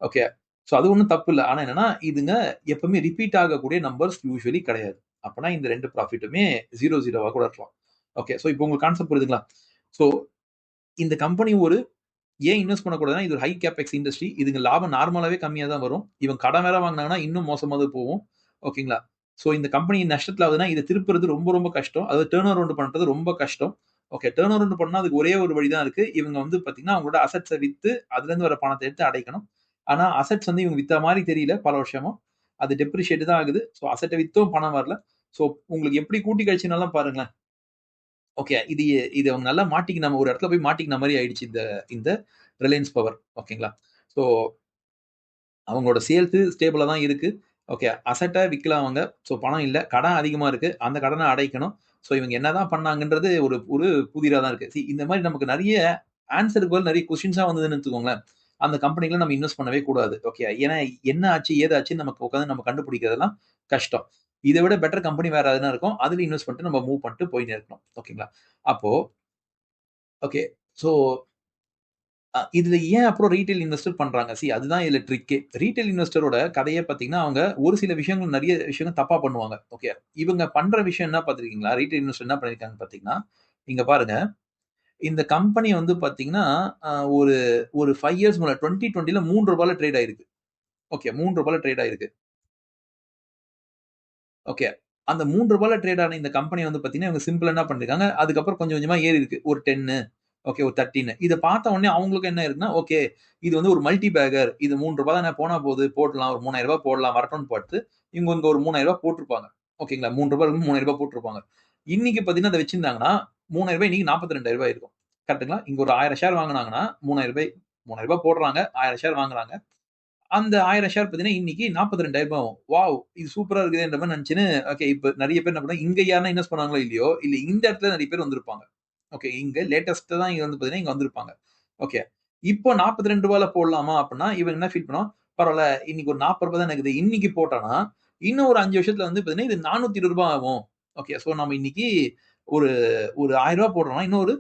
ஓகே. சோ அது ஒண்ணும் தப்பு இல்ல. ஆனா என்னன்னா, இதுங்க எப்பவுமே ரிப்பீட் ஆகக்கூடிய நம்பர்ஸ் யூசுவலி கிடையாது. அப்பன்னா இந்த 2 ப்ராஃபிட்டுமே 0, 0வா கூட இருக்கலாம். ஓகே. சோ இப்போ உங்களுக்கு கான்செப்ட் புரியுதுங்களா? சோ இந்த கம்பெனி ஏன் இன்வெஸ்ட் பண்ணக்கூடாதுன்னா, இது ஒரு ஹை கேபெக்ஸ் இண்டஸ்ட்ரி. இதுங்க லாபம் நார்மலாவே கம்மியா தான் வரும். இவங்க கடன் வேற வாங்குனாங்கன்னா, இன்னும் மோசமா தான் போகும். ஓகேங்களா? சோ இந்த கம்பெனி நஷ்டத்துல ஆகுதுன்னா, இத திருப்புறது ரொம்ப ரொம்ப கஷ்டம். அதாவது டர்ன் அரவுண்ட் பண்றது ரொம்ப கஷ்டம். ஓகே. டர்ன் அரவுண்ட் பண்ணா அதுக்கு ஒரே ஒரு வழி தான் இருக்கு. இவங்க வந்து பார்த்தீங்கன்னா, அவங்களோட அசெட்ஸ வித்து, அதுலருந்து வர பணத்த எடுத்து அடைக்கணும். ஆனா அசெட்ஸ் வந்து இவங்க வித்த மாரி தெரியல பல வருஷமா. அது டெப்ரிஷியேட் தான் ஆகுது. சோ அசெட்ட வித்தும் பணம் வரல. சோ உங்களுக்கு எப்படி கூட்டி கழிச்சுனாலும் பாருங்களேன். ஓகே. இது அவங்க நல்லா மாட்டிக்கின ஒரு இடத்துல போய் மாட்டிக்கின மாரி ஆயிடுச்சு இந்த இந்த ரிலையன்ஸ் பவர். ஓகேங்களா? சோ அவங்களோட சேல்ஸ் ஸ்டேபிளா தான் இருக்கு. ஓகே. அசெட்ட விக்கலாம் அவங்க. சோ பணம் இல்ல. கடன் அதிகமா இருக்கு. அந்த கடன அடைக்கணும். சோ இவங்க என்னதான் பண்ணாங்கன்றது ஒரு ஒரு புதிரா தான் இருக்கு. இந்த மாரி நமக்கு நெறைய ஆன்ஸருக்கு பதில் நெறைய கொஸ்டின்ஸா வந்ததுன்னு வச்சுக்கோங்களேன். அந்த கம்பெனில நம்ம இன்வெஸ்ட் பண்ணவே கூடாது. ஓகே. ஏன்னா என்ன ஆச்சு? ஏது ஆச்சுன்னு நமக்கு உட்கார்ந்து நம்ம கண்டுபிடிக்கிறதெல்லாம் கஷ்டம். இத விட பெட்டர் கம்பெனி வேற எதுனா இருக்கும். அதுல இன்வெஸ்ட் பண்ணிட்டு நம்ம மூவ் பண்ணிட்டு போயின்னே இருக்கணும். ஓகேங்களா? அப்போ ஓகே. சோ இதுல ஏன் அப்புறம் ரீட்டெயில் இன்வெஸ்டர் பண்றாங்க? அதுதான் இதுல ட்ரிக்கே. ரீட்டெயில் இன்வெஸ்டரோட கதையே பார்த்தீங்கன்னா, அவங்க ஒரு சில விஷயங்கள் நெறைய விஷயங்கள் தப்பா பண்ணுவாங்க. ஓகே. இவங்க பண்ற விஷயம் என்ன பார்த்திருக்கீங்களா? ரீட்டெயில் இன்வெஸ்டர் என்ன பண்ணியிருக்காங்கன்னு பார்த்தீங்கன்னா, இங்க பாருங்க. இந்த கம்பெனி வந்து பாத்தீங்கன்னா ஒரு ஒரு 5 இயர்ஸ் முன்னாடி 2020ல ₹3 ட்ரேட் ஆயிருக்கு. ஓகே, ₹3 ட்ரேட் ஆயிருக்கு. ஓகே. அந்த ₹3 ட்ரேட் ஆன இந்த கம்பெனி வந்து பாத்தீங்கன்னா, இவங்க சிம்பிளா என்ன பண்ணிருக்காங்க, அதுக்கப்புறம் கொஞ்சம் கொஞ்சமா ஏறி இருக்கு. ஒரு 10 ஓகே, ஒரு 13 இத பார்த்த உடனே அவங்களுக்கு என்ன இருக்குன்னா, ஓகே, இது வந்து ஒரு மல்டி பேக்கர். இது ₹3 தானே போனா போது போடலாம். ஒரு ₹3000 போடலாம் வரட்டும்னு பார்த்து, இவங்க இங்க ஒரு ₹3000 போட்டிருப்பாங்க. ஓகேங்களா? ₹3 இருந்து ₹3000 போட்டிருப்பாங்க. இன்னைக்கு பாத்தீங்கன்னா, அத வச்சிருந்தாங்கன்னா, ₹3000 இன்னைக்கு ₹42,000 இருக்கும். கரெக்ட்டுங்களா? இங்க ஒரு 1000 ஷேர் வாங்குனாங்கன்னா, ₹3000 போடுறாங்க. 1000 ஷேர் வாங்குறாங்க. அந்த 1000 ஷேர் பார்த்தீங்கன்னா, இன்னைக்கு ₹42,000 ஆகும். வாவ்! இது சூப்பரா இருக்குதேன்ற மாரி நெனச்சுன்னு, ஓகே, இப்ப நெறைய பேர் என்ன பண்ணுவாங்க, இங்க யாருன்னா இன்வெஸ்ட் பண்ணாங்களோ இல்லையோ, இல்ல இந்த இடத்துல நெறைய பேர் வந்திருப்பாங்க. ஓகே, இங்க லேட்டஸ்ட்டா தான் இங்க வந்து பார்த்தீங்கன்னா, இங்க வந்திருப்பாங்க. ஓகே. இப்போ ₹42ல போடலாமா அப்டின்னா, இவன் என்ன ஃபீல் பண்ணுவான், பரவால்ல இன்னைக்கு ஒரு ₹40 தானே இருக்குது. இன்னைக்கு போட்டானா, இன்னும் ஒரு 5 வருஷத்துல வந்து பார்த்தீங்கன்னா, இது ₹420 ஆகும். ஓகே. சோ நம்ம இன்னைக்கு ஒரு ஒரு ₹1000 போடுறோம்னா, இன்னும் ஒரு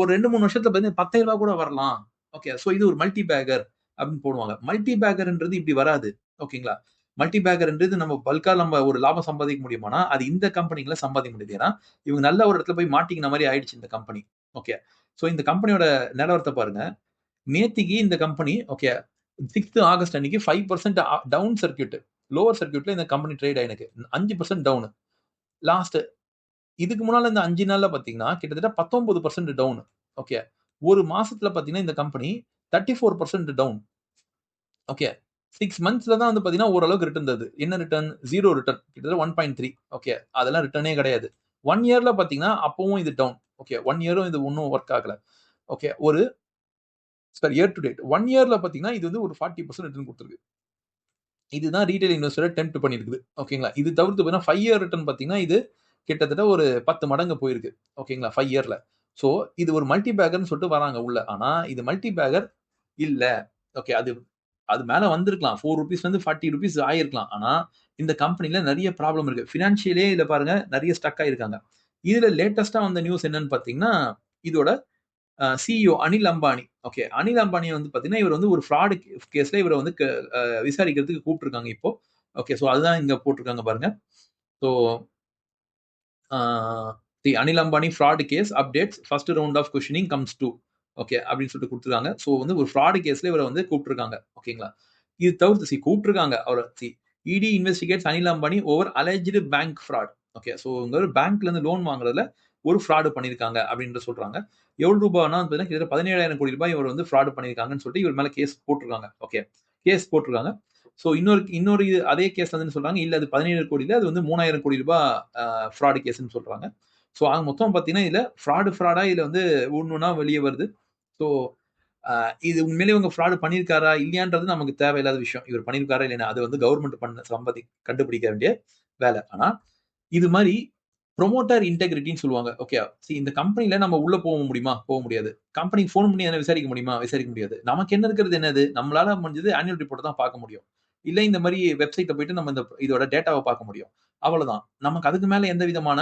2, 3 வருஷத்துல பார்த்தீங்கன்னா, ₹10,000 கூட வரலாம். ஓகே. சோ இது ஒரு மல்டி பேக்கர் அப்டின்னு போடுவாங்க. மல்டி பேக்கர்ன்றது இப்டி வராது. ஓகேங்களா? மல்டி பேக்கர்ன்றது நம்ம பல்கா ஒரு லாபம் சம்பாதிக்க முடியுமானா, அது இந்த கம்பெனில சம்பாதிக்க முடியாது. ஏன்னா, இவங்க நல்ல ஒரு இடத்துல போய் மாட்டிக்கின மாரி ஆயிடுச்சு இந்த கம்பெனி. ஓகே. சோ இந்த கம்பெனியோட நிலவரத்த பாருங்க. நேத்திக்கு இந்த கம்பெனி ஓகே 6த் ஆகஸ்ட் அன்னைக்கு 5% டவுன் சர்க்யூட். லோவர் சர்க்யூட்ல இந்த கம்பெனி ட்ரேட் ஆயிருக்கு. 5% டவுன். லாஸ்ட் இதுக்கு முன்னால இந்த 5 நாள்ல பார்த்தீங்கன்னா, கிட்டத்தட்ட 19% டவுன். ஓகே. ஒரு மாசத்துல பார்த்தீங்கன்னா, இந்த கம்பெனி 34% டவுன். ஓகே. 6 மந்த்ஸ்ல தான் வந்து பார்த்தீங்கன்னா, ஓரளவுக்கு ரிட்டர்ன் தருது. என்ன ரிட்டர்ன்? 0 ரிட்டர்ன். கிட்டத்தட்ட 1.3. ஓகே. அதெல்லாம் ரிட்டர்னே கிடையாது. 1 இயர்ல பார்த்தீங்கன்னா, அப்பவும் இது டவுன். ஓகே. 1 இயரும் இது ஒண்ணும் வொர்க் ஆகல. ஓகே. ஒரு சாரி இயர் டூ டேட். 1 இயர்ல பார்த்தீங்கன்னா, இது வந்து ஒரு 40% ரிட்டர்ன் குடுத்திருக்கு. இதுதான் ரீட்டெயில் இன்வெஸ்டர டெம்ப்ட் பண்ணியிருக்குது. ஓகேங்களா? இது தவிர்த்து பார்த்தீங்கன்னா, 5 இயர் ரிட்டர்ன் பார்த்தீங்கன்னா, இது கிட்டத்தட்ட ஒரு 10 மடங்கு போயிருக்கு. ஓகேங்களா? 5 இயர்ல. சோ, இது ஒரு மல்டி பேக்கர்ன்னு சொல்லிட்டு வராங்க உள்ள. ஆனா, இது மல்டி பேக்கர் இல்ல. ஓகே. அது அது மேல வந்திருக்கலாம். ₹4 வந்து ₹40 ஆயிருக்கலாம். ஆனா, இந்த கம்பெனில நெறைய ப்ராப்ளம் இருக்கு. பினான்சியலே இதுல பாருங்க நெறைய ஸ்டக் ஆயிருக்காங்க. இதுல லேட்டஸ்ட்டா வந்த நியூஸ் என்னன்னு பார்த்தீங்கன்னா, இதோட சிஇஓ அனில் அம்பானி. ஓகே. அனில் அம்பானி வந்து பார்த்தீங்கன்னா, இவர் வந்து ஒரு ஃப்ராட் கேஸ்ல இவர வந்து விசாரிக்கிறதுக்கு கூப்ட்டுருக்காங்க இப்போ. ஓகே. சோ அதுதான் இங்க போட்டிருக்காங்க பாருங்க. So ah the Anil Ambani fraud case updates first round of questioning comes to. Okay. அப்படின்னு சொல்லிட்டு குடுத்துருக்காங்க. சோ வந்து ஒரு ஃப்ராட் கேஸ்ல இவர வந்து கூப்ட்டுருக்காங்க. ஓகேங்களா? இது தவிர்த்து கூப்ட்டுருக்காங்க. அவர ED investigates Anil Ambani over alleged bank fraud. Okay. So இவங்க ஒரு பேங்க்ல இருந்து லோன் வாங்குறதுல ஒரு ஃப்ராட் பண்ணியிருக்காங்க அப்படின்னு சொல்றாங்க. எவ்வளவு ரூபான்னா பார்த்தீங்கன்னா, கிட்டத்தட்ட ₹17,000 கோடி வந்து ஃப்ராட் பண்ணியிருக்காங்கன்னு சொல்லிட்டு இவர் மேல கேஸ் போட்டுருக்காங்க. ஓகே. கேஸ் போட்டுருக்காங்க. சோ இன்னொரு அதே கேஸ் வந்து சொல்றாங்க, இல்ல அது 17 கோடி இல்ல, அது வந்து ₹3,000 கோடி ஃப்ராட் கேஸ்ன்னு சொல்றாங்க. சோ ஆக மொத்தம் பார்த்தீங்கன்னா, இதுல ஃப்ராடா இதுல வந்து ஒண்ணு ஒண்ணா வெளிய வருது. சோ அ இது உண்மையிலேயே இவங்க ஃப்ராட் பண்ணியிருக்காரா? இல்லையான்றது நமக்கு தேவையில்லாத விஷயம். இவர் பண்ணியிருக்காரா? இல்லையா? அது வந்து கவர்ன்மெண்ட் கண்டுபிடிக்க வேண்டிய வேலை. ஆனா, இது மாரி புரமோட்டர் இன்டெகிரிட்டின்னு சொல்லுவாங்க. ஓகே. இந்த கம்பெனில நம்ம உள்ள போக முடியுமா? போக முடியாது. கம்பெனிக்கு ஃபோன் பண்ணி எதனா விசாரிக்க முடியுமா? விசாரிக்க முடியாது. நமக்கு என்ன இருக்கிறது என்னது? நம்மளால முடிஞ்சது ஆனுவல் ரிப்போர்ட் தான் பார்க்க முடியும். இல்ல இந்த மாரி வெப்சைட்ல போயிட்டு நம்ம இதோட டேட்டாவ பார்க்க முடியும். அவ்வளதான். நமக்கு அதுக்கு மேல எந்த விதமான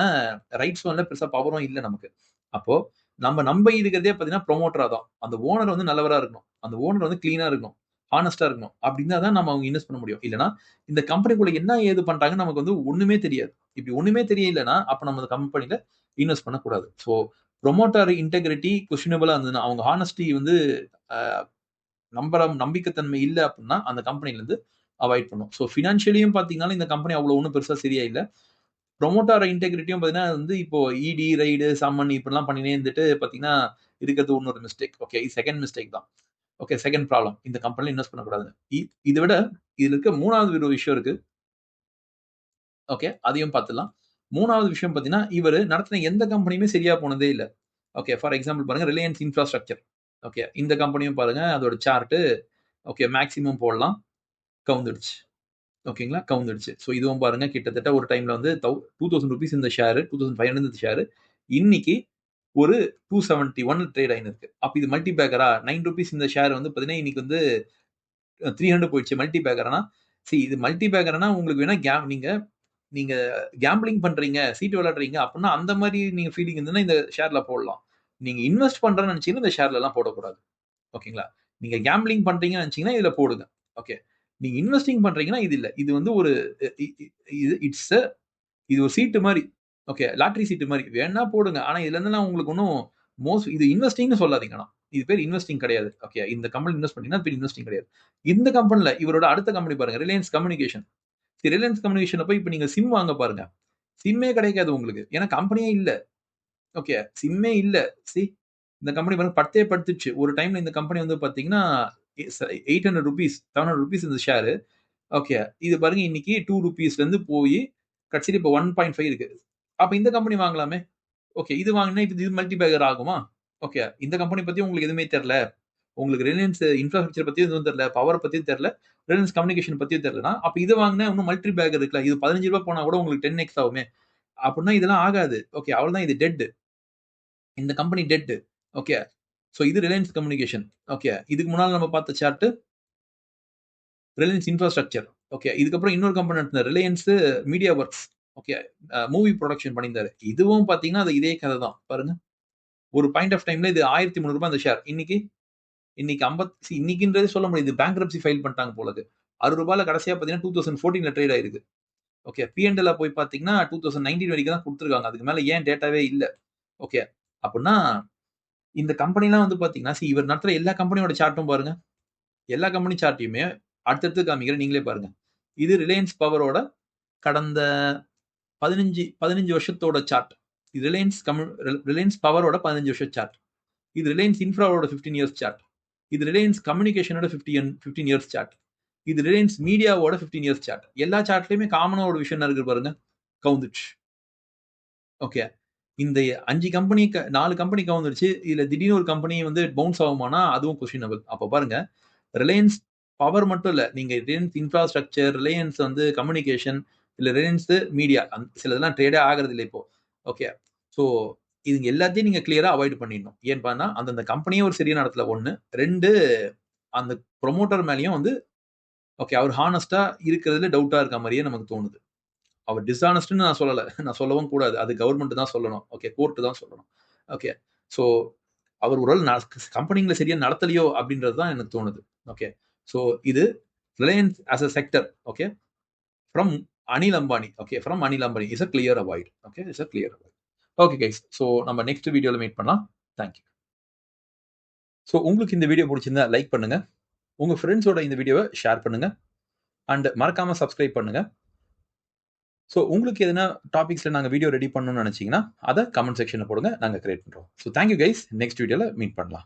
ரைட்ஸும் இல்ல, பெருசா பவரும் இல்ல நமக்கு. அப்போ நம்ம நம்பி இருக்கிறதே பார்த்தீங்கன்னா, புரமோட்டரா தான். அந்த ஓனர் வந்து நல்லவரா இருக்கணும். அந்த ஓனர் வந்து கிளீனா இருக்கணும். ஹானஸ்ட்டா இருக்கணும். அப்படி இருந்தா தான் நம்ம அவங்க இன்வெஸ்ட் பண்ண முடியும். இல்லன்னா, இந்த கம்பெனிக்குள்ள என்ன ஏது பண்றாங்கன்னு நமக்கு வந்து ஒண்ணுமே தெரியாது. இப்படி ஒண்ணுமே தெரியலன்னா, அப்ப நம்ம அந்த கம்பெனில இன்வெஸ்ட் பண்ணக்கூடாது. சோ, புரமோட்டர் இன்டெகிரிட்டி கொஸ்டினபிளா இருந்ததுன்னா, அவங்க ஹானஸ்டி வந்து அ நம்பிக்கைத்தன்மை இல்ல அப்படின்னா, அந்த கம்பெனில இருந்து அவாய்ட் பண்ணணும். சோ, பினான்சியலியும் பார்த்தீங்கன்னாலும் இந்த கம்பெனி அவ்வளோ ஒண்ணும் பெருசா சரியா இல்ல. புரமோட்டர் இன்டெகிரிட்டியும் பார்த்தீங்கன்னா வந்து இப்போ இடி, ரெய்டு, சம்மன் இப்படிலாம் பண்ணினே இருந்துட்டு பார்த்தீங்கன்னா, இருக்கிறது இன்னொரு மிஸ்டேக். ஓகே. இது 2ண்ட் மிஸ்டேக் தான். ஓகே. Second problem. இந்த கம்பெனில இன்வெஸ்ட் பண்ணக்கூடாதுன்னு. இத விட இதுல இருக்க 3வது ஒரு விஷயம் இருக்கு. ஓகே. அதையும் பார்த்துடலாம். 3வது விஷயம் பார்த்தீங்கன்னா, இவரு நடத்தின எந்த கம்பெனியுமே சரியா போனதே இல்ல. ஓகே. ஃபார் எக்ஸாம்பிள் பாருங்க, ரிலையன்ஸ் இன்ஃப்ராஸ்ட்ரக்சர். ஓகே. இந்த கம்பெனியும் பாருங்க, அதோட சார்ட் ஓகே மேக்ஸிமம் போடலாம். கவுந்துடுச்சு. ஓகேங்களா? கவுந்துடுச்சு. ஸோ இதுவும் பாருங்க கிட்டத்தட்ட ஒரு டைம்ல வந்து ₹2000 இந்த ஷேர், 2500 இந்த ஷேர். இன்னைக்கு ஒரு 271 ட்ரேட் ஆயிருக்கு. அப்ப இது மல்டி பேக்கரா? ₹9 இந்த ஷேர் வந்து பார்த்தீங்கன்னா, இன்னைக்கு வந்து 300 போயிடுச்சு. மல்டி பேக்கர்னா, இது மல்டி பேக்கர்னா உங்களுக்கு வேணா நீங்க நீங்க கேம்பிளிங் பண்றீங்க, சீட்டு விளையாடுறீங்க அப்டின்னா, அந்த மாரி நீங்க ஃபீலிங் இருந்ததுன்னா இந்த ஷேர்ல போடலாம். நீங்க இன்வெஸ்ட் பண்றேன்னு நெனச்சீங்கன்னா, இந்த ஷேர்லலாம் போடக்கூடாது. ஓகேங்களா? நீங்க கேம்பிளிங் பண்றீங்கன்னு நெனச்சீங்கன்னா, இதுல போடுங்க. ஓகே. நீங்க இன்வெஸ்டிங் பண்றீங்கன்னா, இது இல்ல. இது வந்து ஒரு இ இ இது இட்ஸ் இது ஒரு சீட்டு மாரி. ஓகே. லாட்டரி சீட்டு மாரி. வேணா போடுங்க. ஆனா இதுல இருந்தெல்லாம் உங்களுக்கு ஒண்ணும் இது இன்வெஸ்டிங்னு சொல்லாதீங்கண்ணா. இது பேர் இன்வெஸ்டிங் கிடையாது. ஓகே, இந்த கம்பெனி இன்வெஸ்ட் பண்ணீங்கன்னா பேர் இன்வெஸ்டிங் கிடையாது. இந்த கம்பெனில இவரோட அடுத்த கம்பெனி பாருங்க, ரிலையன்ஸ் கம்யூனிகேஷன். ரிலையன்ஸ் கம்யூனிகேஷன்ல போய் இப்ப நீங்க சிம் வாங்க பாருங்க. சிம்மே கிடைக்காது உங்களுக்கு. ஏன்னா கம்பெனியே இல்ல. ஓகே, சிம்மே இல்ல. சி இந்த கம்பெனி பாருங்க படுத்தே படுத்துச்சு. ஒரு டைம்ல இந்த கம்பெனி வந்து பாத்தீங்கன்னா ₹800 ₹700 இந்த ஷேர். ஓகே, இது பாருங்க இன்னைக்கு ₹2 இருந்து போய் கடைசியில இப்போ 1.5 இருக்கு. அப்ப இந்த கம்பெனி வாங்கலாமே. ஓகே, இது வாங்கினா இது மல்டி பேக்கர் ஆகுமா? ஓகே, இந்த கம்பெனி பத்தி உங்களுக்கு எதுவுமே தெரியல. உங்களுக்கு ரிலையன்ஸ் இன்ஃப்ராஸ்ட்ரக்சர் பத்தி எதுவும் தெரியல, பவர் பத்தியும் தெரியல, ரிலையன்ஸ் கம்யூனிகேஷன் பத்தியும் தெரியலனா, அப்ப இது வாங்கினா இன்னும் மல்டி பேக்கர் இருக்குல்ல. இது ₹15 போனா கூட உங்களுக்கு 10x ஆகுமே. அப்படின்னா இதெல்லாம் ஆகாது. ஓகே, அவ்வளவுதான், இது டெட். இந்த கம்பெனி டெட். ஓகே, சோ இது ரிலையன்ஸ் கம்யூனிகேஷன். ஓகே, இதுக்கு முன்னால நம்ம பார்த்த சார்ட் ரிலையன்ஸ் இன்ஃப்ராஸ்ட்ரக்சர். ஓகே, இதுக்கப்புறம் இன்னொரு கம்பெனி நடத்தின Reliance media works. Okay, movie production பண்ணியிருந்தாரு. இதுவும் பாத்தீங்கன்னா அது இதே கதை தான் பாருங்க. ஒரு பாயிண்ட் ஆஃப் டைம்ல இது ₹1300 அந்த ஷேர். இன்னைக்கு இன்னைக்குன்றதே சொல்ல முடியாது. பேங்க்ரப்சி ஃபைல் பண்ணிட்டாங்க போல இருக்கு. ₹60 கடைசியா பாத்தீங்கன்னா 2014ல ட்ரேட் ஆயிருக்கு. ஓகே, P&L போய் பாத்தீங்கன்னா 2019 வரைக்கும் தான் கொடுத்துருக்காங்க. அதுக்கு மேல ஏன் டேட்டாவே இல்ல. ஓகே, அப்படின்னா இந்த கம்பெனிலாம் வந்து பாத்தீங்கன்னா இவர் நடத்துற எல்லா கம்பெனியோட சார்ட்டும் பாருங்க. எல்லா கம்பெனி சார்ட்டையுமே அடுத்தடுத்து காமிக்கிறேன், நீங்களே பாருங்க. இது ரிலையன்ஸ் பவரோட கடந்த 15 வருஷத்தோட சார்ட். இது ரிலையன்ஸ் பவரோட 15 வருஷ சார்ட். இது ரிலையன்ஸ் இன்ஃப்ராவோட 15 இயர்ஸ் சார்ட். இது ரிலையன்ஸ் கம்யூனிகேஷனோட 15 இயர்ஸ் சார்ட். இது ரிலையன்ஸ் மீடியாவோட 15 இயர்ஸ் சார்ட். எல்லா சார்ட்லயுமே காமனா ஒரு விஷயம் இருக்கு பாருங்க, கவுந்துச்சு. ஓகே, இந்த 5 கம்பெனி 4 கம்பெனி கவுந்துருச்சு. இதுல திடீர்னு ஒரு கம்பெனி வந்து பவுன்ஸ் ஆகுமானா அதுவும் கொஸ்டினபிள். அப்ப பாருங்க, ரிலையன்ஸ் பவர் மட்டும் இல்ல, நீங்க ரிலையன்ஸ் இன்ஃப்ராஸ்ட்ரக்சர், ரிலையன்ஸ் வந்து கம்யூனிகேஷன், இல்ல ரிலையன்ஸ் மீடியா, சிலதெல்லாம் ட்ரேடே ஆகிறது இல்ல இப்போ. ஓகே, சோ இதுங்க எல்லாத்தையும் நீங்க கிளியரா அவாய்ட் பண்ணிடணும். ஏன்னு பாத்தீங்கன்னா அந்தந்த கம்பெனியே ஒரு சரியான இடத்துல 1, 2 அந்த ப்ரொமோட்டர் மேலயும் வந்து ஓகே அவர் ஹானஸ்டா இருக்கிறதுல டவுட்டா இருக்க மாதிரியே நமக்கு தோணுது. அவர் டிஸ்ஹானஸ்ட்னு நான் சொல்லல. நான் சொல்லவும் கூடாது. அது கவர்ன்மெண்ட் தான் சொல்லணும். ஓகே, கோர்ட் தான் சொல்லணும். ஓகே, சோ அவர் ஒரு கம்பெனிங்களை சரியா நடத்தலையோ அப்படின்றது தான் எனக்கு தோணுது. ஓகே, சோ இது Reliance as a sector, okay, from Anil Ambani. Okay, from Anil Ambani is a clear avoid. Okay, is a clear avoid. Okay guys, so நம்ம நெக்ஸ்ட் வீடியோல மீட் பண்ணலாம். Thank you. சோ உங்களுக்கு இந்த வீடியோ பிடிச்சிருந்தா லைக் பண்ணுங்க, உங்க ஃப்ரெண்ட்ஸோட இந்த வீடியோவை ஷேர் பண்ணுங்க, அண்ட் மறக்காம சப்ஸ்கிரைப் பண்ணுங்க. ஸோ உங்களுக்கு எதனா டாபிக்ஸ்ல நாங்கள் வீடியோ ரெடி பண்ணணும்னு நினைச்சீங்கன்னா அதை கமெண்ட் செக்ஷன்ல போடுங்க, நாங்கள் கிரியேட் பண்றோம். ஸோ தேங்க்யூ கைஸ், நெக்ஸ்ட் வீடியோல மீட் பண்ணலாம்.